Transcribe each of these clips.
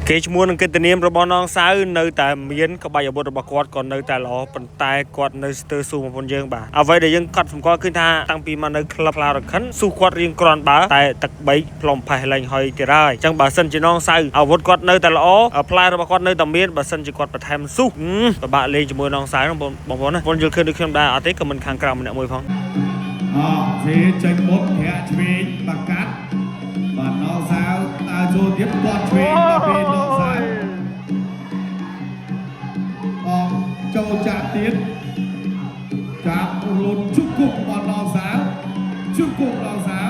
គេឈ្មោះនឹងកិត្តិនាមរបស់នងសៅនៅតែមានក្បាច់អាវុធរបស់គាត់ក៏នៅតែល្អប៉ុន្តែគាត់នៅស្ទើរស៊ូបំផុតយើងបាទអ្វីដែលយើងកត់សម្គាល់គឺថាតាំងពីមកនៅក្លឹបខ្លារខិនស៊ូគាត់រៀងក្រាន់បើតែទឹកបីផ្លុំផេះលែងហុយទៀតហើយអញ្ចឹងបើសិនជានងសៅអាវុធគាត់នៅតែល្អផ្លែរបស់គាត់នៅតែមានបើសិនជាគាត់បន្ថែមស៊ូពិបាកលេងជាមួយនងសៅបងប្អូនណាបងយល់ឃើញដូចខ្ញុំដែរអត់ទេក៏មិនខាងក្រៅម្នាក់មួយផងសេចេញមុខធាក់ឆ្វេងបាកាត់បាទនងសៅដើរចូលទៀតគាត់ឆ្វេងទៅពេលនងសៅចូលចាក់ទៀតចាប់លុនជុកគុករបស់នងសៅជុកគុកនងសៅ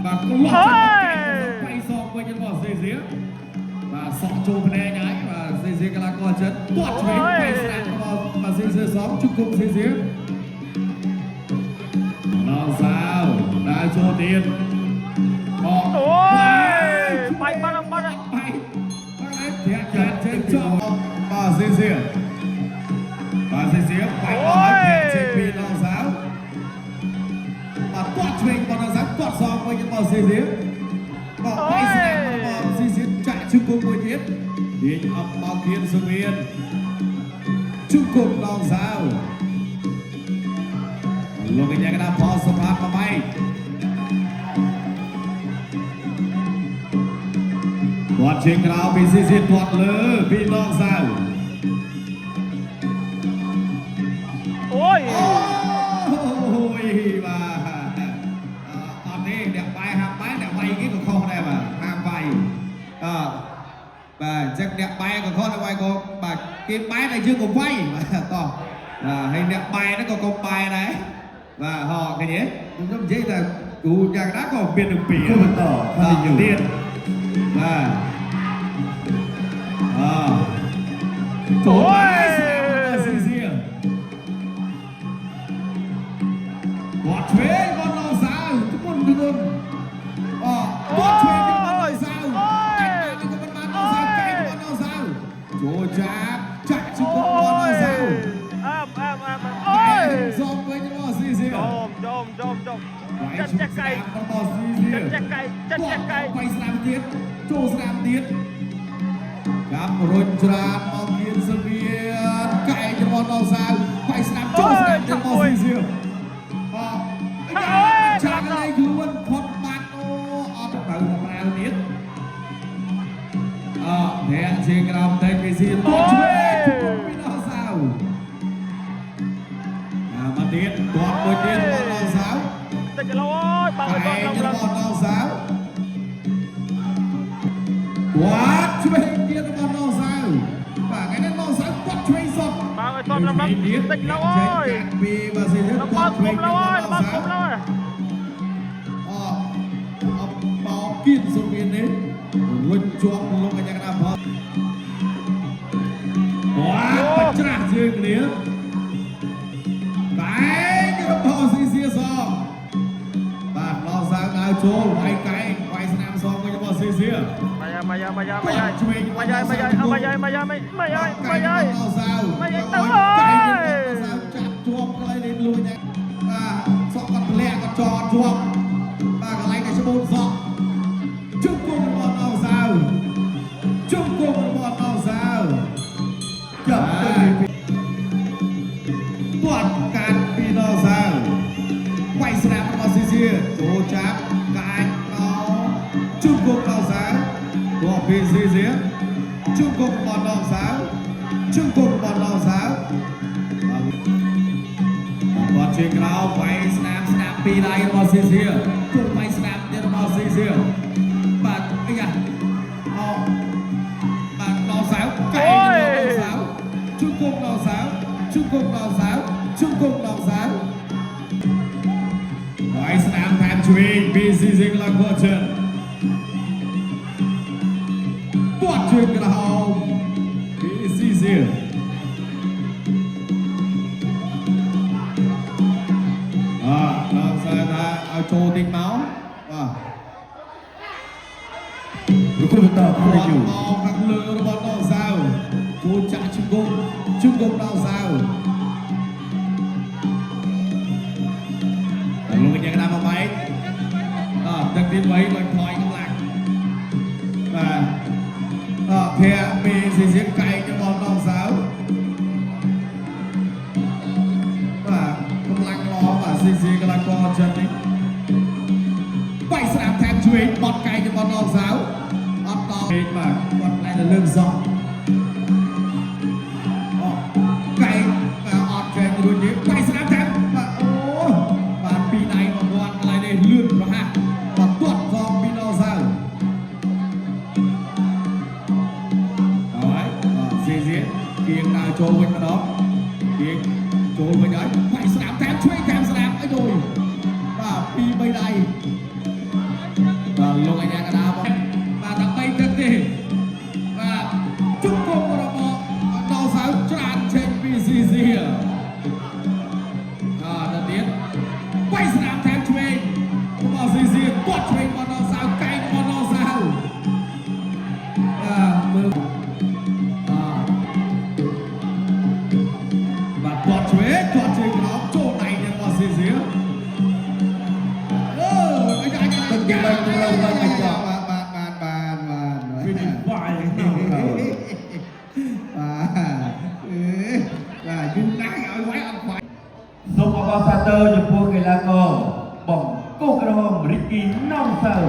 បាទក្លោះបៃសងវិញរបស់សេសៀបាទសក់ចូលភ្នែកហើយបាទសេសៀកន្លងកោចិត្តទាត់ឆ្វេងបៃស្រាក់របស់បាទសេសៀសងជុកគុកសេសៀនងសៅដើរចូលទៀតអូយបាយបាត់បាត់បាយធាក់ចាត់ចេញចូលបាទសេសៀបាយបាត់ចេញពីនងសៅបាទទាត់ឆ្វេងរបស់នងសៅទាត់សងវិញរបស់សេសៀបាទបៃស្រាក់របស់សេសៀចាក់ជុកគុកមួយទៀតទាញអបបោកគៀនសុវៀនជុកគុកនងសៅលោកកញ្ញាកណ្ដាលផលសម្រាប់បបៃគាត់ជើងក្រៅពីស៊ីស៊ីគាត់លើពីនងសៅអូយបាទអត់ទេអ្នកបាយហាប់បាយអ្នកវាយគេក៏ខុសដែរបាទហាប់វាយបាទចឹងអ្នកបាយក៏ខុសអ្នកវាយក៏បាទគេបាយតែយើងក៏វាយបាទតោះហើយអ្នកបាយហ្នឹងក៏កុំបាយដែរបាទហោឃើញទេខ្ញុំនិយាយតែគ្រូយ៉ាងណាក៏មាននឹងពីបន្តថាយូរទៀតបាទចូលស៊ីស៊ីគាត់ឆ្វេងគាត់នងសៅទៅមុនគាត់ឆ្វេងគាត់នងសៅតែក៏មិនបាននងសៅកែគាត់នងសៅចូលចាប់ចាក់ជុំគាត់នងសៅអូយសំវិញរបស់ស៊ីស៊ីចុំចាត់ចាក់កៃរបស់ស៊ីស៊ីចាត់ចាក់កៃបៃស្រាមទៀតចូលស្រាមទៀតចាប់រុញច្រាតមកគៀនសវៀនកែរបស់នងសៅបៃស្រាមចូលស្រាមទៀតរបស់ស៊ីស៊ីចាំឡៃខ្លួនផុតបាត់អត់ទៅប្រាវទៀតអ្នកជាក្រោមតែគេស៊ីទាត់ឆ្វេងពីនងសៅមកទៀតទាត់មួយទៀតរបស់នងសៅតិចគីឡូអើយបើគាត់របស់នងសៅគាត់ឆ្វេងទៀតរបស់នងសៅបាទថ្ងៃនេះនងសៅគាត់ឆ្វេងសតបើឲ្យគាត់ឡើងតិចគីឡូអើយពីបើស៊ីទៀតគាត់ឆ្វេងរបស់នងសៅបោកគៀនសុវៀននេះរុញជាប់លោកកញ្ញាកណ្ដាលផលបាទបច្រាស់ជើងគ្នាតែរបស់ស៊ីសៀសបាទឡោសៅដើរចូលវាយកែវាយស្នាមសងវិញរបស់ស៊ីសៀមកឆ្វេងមកឡោសៅទៅអើយចាប់ជាប់កន្លែងនេះលួចបាទសក់គាត់ធ្លាក់គាត់ចតជាប់បាទកន្លែងតែស្បូនសក់ជុំគុំរបស់នងសៅជុំគុំរបស់នងសៅចាប់ទៅទាត់កាត់ពីនងសៅវាយស្រាប់របស់ស៊ីស៊ីចូលចាប់កាច់ជុំគុំនងសៅរបស់ពីស៊ីស៊ីជុំគុំរបស់នងសៅជុំគុំរបស់នងសៅគាត់ជើងក្រៅវាយស្នាមពីដៃរបស់ស៊ីស៊ីគុំវាយស្នាមទៀតរបស់ស៊ីស៊ីបាទអីយ៉ាបាទនងសៅកែនងសៅជុំគុំនងសៅជុំគុំនងសៅជុំគុំនងសៅវាយស្នាមថែមឆ្វេងពីស៊ីស៊ីក្លាកោជិនទាត់ជើងក្រោមពីស៊ីស៊ីដល់សារថាឲ្យចូលតិចមកបាទលោកគ្រូបន្តពីយូមកខាងលើរបស់នងសៅចូលចាក់ជង្គង់នងសៅលោកកញ្ញាកណ្ដាលមកបែកទឹក tiên mấy lần thoi không lạc và thẻ bị gì cày cho bọn đồng giáo và không lăng lo và gì cái là con chân đi quay sạp thèm chuối bọt cày cho bọn đồng giáo ọt to mà còn lại là lương gió cày và ọt kèm rồi nhé quay sạp thèm và và pi này mà bọn lại để lươn và hạ và tuột do pi nó ra đấy gì kiêng nào trôi bên đó kiêng trôi bên đấy quay sạp thèm chuối thèm sạp ấy rồi và pi bên đây và lúc anh em đã và đã bay chân đi và chúc mừng một bộ đầu giáo tràn trên PCC đầu tiên quay sạp thèm chuối của PCC tuột chuối của đầu giáo cay của đầu giáo và tuột chuối của nó chỗ này thì PCC Sông Ambassador ចំពោះកីឡាករបង្គោលក្រហមរិទ្ធិ Nong Sao